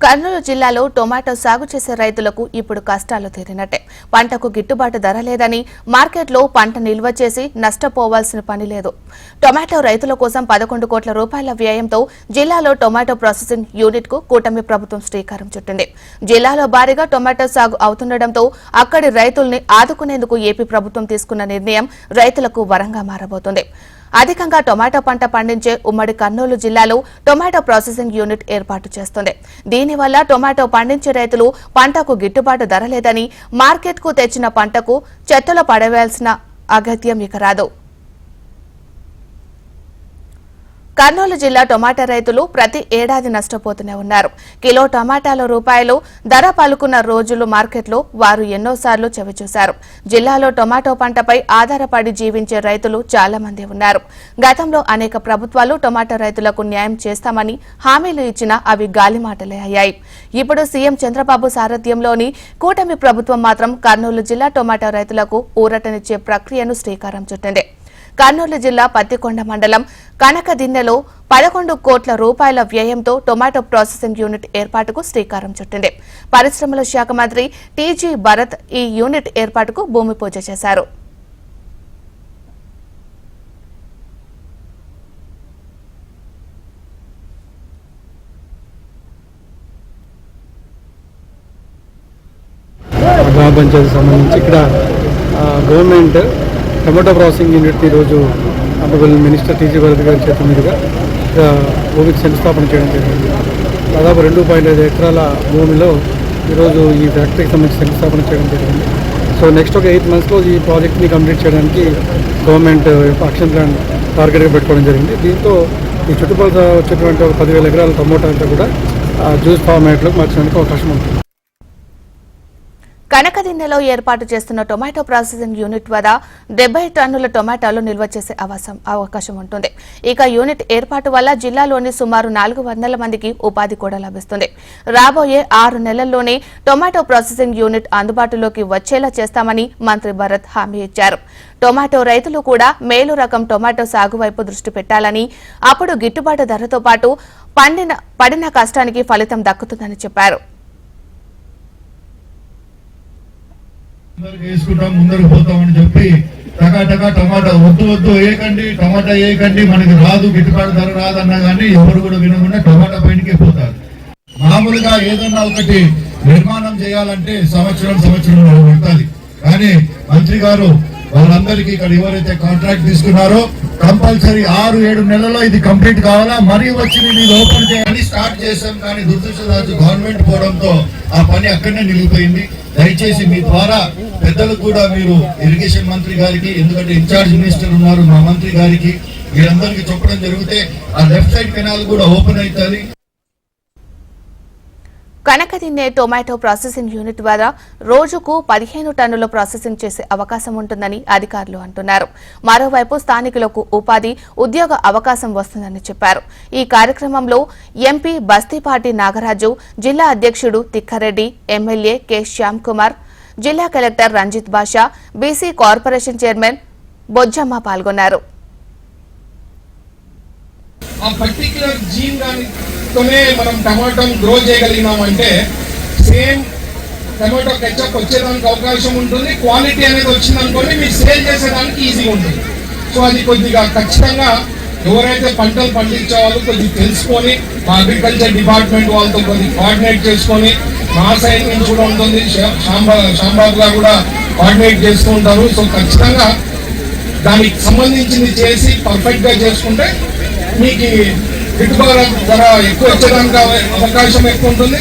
కర్నూలు జిల్లాలో టొమాటో సాగు చేసే రైతులకు ఇప్పుడు కష్టాలు తీరినట్టే. పంటకు గిట్టుబాటు ధర లేదని మార్కెట్లో పంట నిల్వ చేసి నష్టపోవాల్సిన పని లేదు. టొమాటో రైతుల కోసం 11 కోట్ల రూపాయల వ్యయంతో జిల్లాలో టొమాటో ప్రాసెసింగ్ యూనిట్ కు కూటమి ప్రభుత్వం శ్రీకారం చుట్టింది. జిల్లాలో భారీగా టొమాటో సాగు అవుతుండటంతో అక్కడి రైతుల్ని ఆదుకునేందుకు ఏపీ ప్రభుత్వం తీసుకున్న నిర్ణయం రైతులకు వరంగా మారబోతోంది. అధికంగా టొమాటో పంట పండించే ఉమ్మడి కర్నూలు జిల్లాలో టొమాటో ప్రాసెసింగ్ యూనిట్ ఏర్పాటు చేస్తుంది. దీనివల్ల టొమాటో పండించే రైతులు పంటకు గిట్టుబాటు ధర లేదని మార్కెట్కు తెచ్చిన పంటకు చెత్తలో పడవేయాల్సిన అగత్యం ఇక రాదు. కర్నూలు జిల్లా టొమాటో రైతులు ప్రతి ఏడాది నష్టపోతూనే ఉన్నారు. కిలో టమాటాల రూపాయలు ధర పలుకున్న రోజులు మార్కెట్లో వారు ఎన్నోసార్లు చవిచూశారు. జిల్లాలో టొమాటో పంటపై ఆధారపడి జీవించే రైతులు చాలా మంది ఉన్నారు. గతంలో అనేక ప్రభుత్వాలు టొమాటో రైతులకు న్యాయం చేస్తామని హామీలు ఇచ్చినా అవి గాలిమాటలే అయ్యాయి. ఇప్పుడు సీఎం చంద్రబాబు సారథ్యంలోని కూటమి ప్రభుత్వం మాత్రం కర్నూలు జిల్లా టొమాటో రైతులకు ఊరటనిచ్చే ప్రక్రియను శ్రీకారం చుట్టింది. కర్నూలు జిల్లా పత్తికొండ మండలం కనకదిన్నెలో 11 కోట్ల రూపాయల వ్యయంతో టొమాటో ప్రాసెసింగ్ యూనిట్ ఏర్పాటుకు శ్రీకారం చుట్టింది. పరిశ్రమల శాఖ మంత్రి టీజీ భరత్ ఈ యూనిట్ ఏర్పాటుకు భూమి పూజ చేశారు. గ్రామ పంచాయతీ సంబంధించి ఇక్కడ గవర్నమెంట్ టమాటో ప్రాసెసింగ్ యూనిట్ ఈరోజు ఆనరబుల్ మినిస్టర్ టీజీ భరత్ గారి చేతుల మీదుగా భూమికి శంకుస్థాపన చేయడం జరిగింది. దాదాపు 2.5 ఎకరాల భూమిలో ఈరోజు ఈ ఫ్యాక్టరీకి సంబంధించి శంకుస్థాపన చేయడం జరిగింది. సో నెక్స్ట్ ఒక 8 మంత్స్లో ఈ ప్రాజెక్ట్ని కంప్లీట్ చేయడానికి గవర్నమెంట్ యాక్షన్ ప్లాన్ టార్గెట్గా పెట్టుకోవడం జరిగింది. దీంతో ఈ చుట్టుపక్కల వచ్చేటువంటి ఒక 10,000 ఎకరాల టమోటా అంతా కూడా జ్యూస్ ఫార్మాట్లోకి మార్చడానికి అవకాశం ఉంటుంది. కనకదిన్నెలో ఏర్పాటు చేస్తున్న టొమాటో ప్రాసెసింగ్ యూనిట్ వద్ద 70 టన్నుల టొమాటోలు నిల్వ చేసే అవకాశం ఉంటుంది. ఇక యూనిట్ ఏర్పాటు వల్ల జిల్లాలోని సుమారు 400 మందికి ఉపాధి కూడా లభిస్తుంది. రాబోయే 6 నెలల్లోనే టొమాటో ప్రాసెసింగ్ యూనిట్ అందుబాటులోకి వచ్చేలా చేస్తామని మంత్రి భరత్ హామీ ఇచ్చారు. టొమాటో రైతులు కూడా మేలు రకం టొమాటో సాగు వైపు దృష్టి పెట్టాలని, అప్పుడు గిట్టుబాటు ధరతో పాటు పడిన కష్టానికి ఫలితం దక్కుతుందని చెప్పారు. వేసుకుంటాం, ముందరకు పోతామని చెప్పి టకా టమాటా వద్దు టమాటా వేయకండి, మనకి రాదు, గిట్టుబాటు ధర రాదన్నా కానీ ఎవరు కూడా వినకుండా టమాటా పైనకే పోతారు. మామూలుగా ఏదన్నా ఒకటి నిర్మాణం చేయాలంటే సంవత్సరం పడుతుంది. కానీ మంత్రి గారు వాళ్ళందరికీ ఇక్కడ ఎవరైతే కాంట్రాక్ట్ తీసుకున్నారో కంపల్సరీ 6-7 నెలల్లో ఇది కంప్లీట్ కావాలా, మరీ వచ్చి ఇది ఓపెన్ చేయాలని స్టార్ట్ చేశాం. కానీ దురదృష్టవశాత్తు గవర్నమెంట్ పోవడంతో ఆ పని అక్కడనే నిలిగిపోయింది. దయచేసి మీ ద్వారా పెద్దలకు కూడా మీరు ఇరిగేషన్ మంత్రి గారికి, ఎందుకంటే ఇన్ఛార్జ్ మినిస్టర్ ఉన్నారు, మా మంత్రి గారికి మీరందరికీ చెప్పడం జరిగితే ఆ లెఫ్ట్ సైడ్ కెనాల్ కూడా ఓపెన్ అవుతుంది. కనకదిన్నె టొమాటో ప్రాసెసింగ్ యూనిట్ ద్వారా రోజుకు 15 టన్నుల ప్రాసెసింగ్ చేసే అవకాశం ఉంటుందని అధికారులు అంటున్నారు. మరోవైపు స్థానికులకు ఉద్యోగ అవకాశం వస్తుందని చెప్పారు. ఈ కార్యక్రమంలో ఎంపీ బస్తీపాటి నాగరాజు, జిల్లా అధ్యక్షుడు తిక్కారెడ్డి, ఎమ్మెల్యే కె శ్యామ్ కుమార్, జిల్లా కలెక్టర్ రంజిత్ బాషా, బీసీ కార్పొరేషన్ చైర్మన్ బొజ్జమ్మ పాల్గొన్నారు. మనం టమాటోని గ్రో చేయగలిగినామంటే సేమ్ టమాటో కెచప్ వచ్చేదానికి అవకాశం ఉంటుంది. క్వాలిటీ అనేది వచ్చిందనుకోండి మీరు సేల్ చేసేదానికి ఈజీగా ఉంటుంది. సో అది కొద్దిగా ఖచ్చితంగా ఎవరైతే పంటలు పండించేవాళ్ళు కొద్దిగా తెలుసుకొని మా అగ్రికల్చర్ డిపార్ట్మెంట్ వాళ్ళతో కొద్దిగా కోఆర్డినేట్ చేసుకొని మా సైడ్ నుంచి కూడా ఉంటుంది, శ్యాంబాబు గారు కూడా కోఆర్డినేట్ చేస్తూ ఉంటారు. సో ఖచ్చితంగా దానికి సంబంధించింది చేసి పర్ఫెక్ట్గా చేసుకుంటే మీకు గిట్టుబాటు ధర ఎక్కువ వచ్చేదానికి అవకాశం ఎక్కువ ఉంటుంది.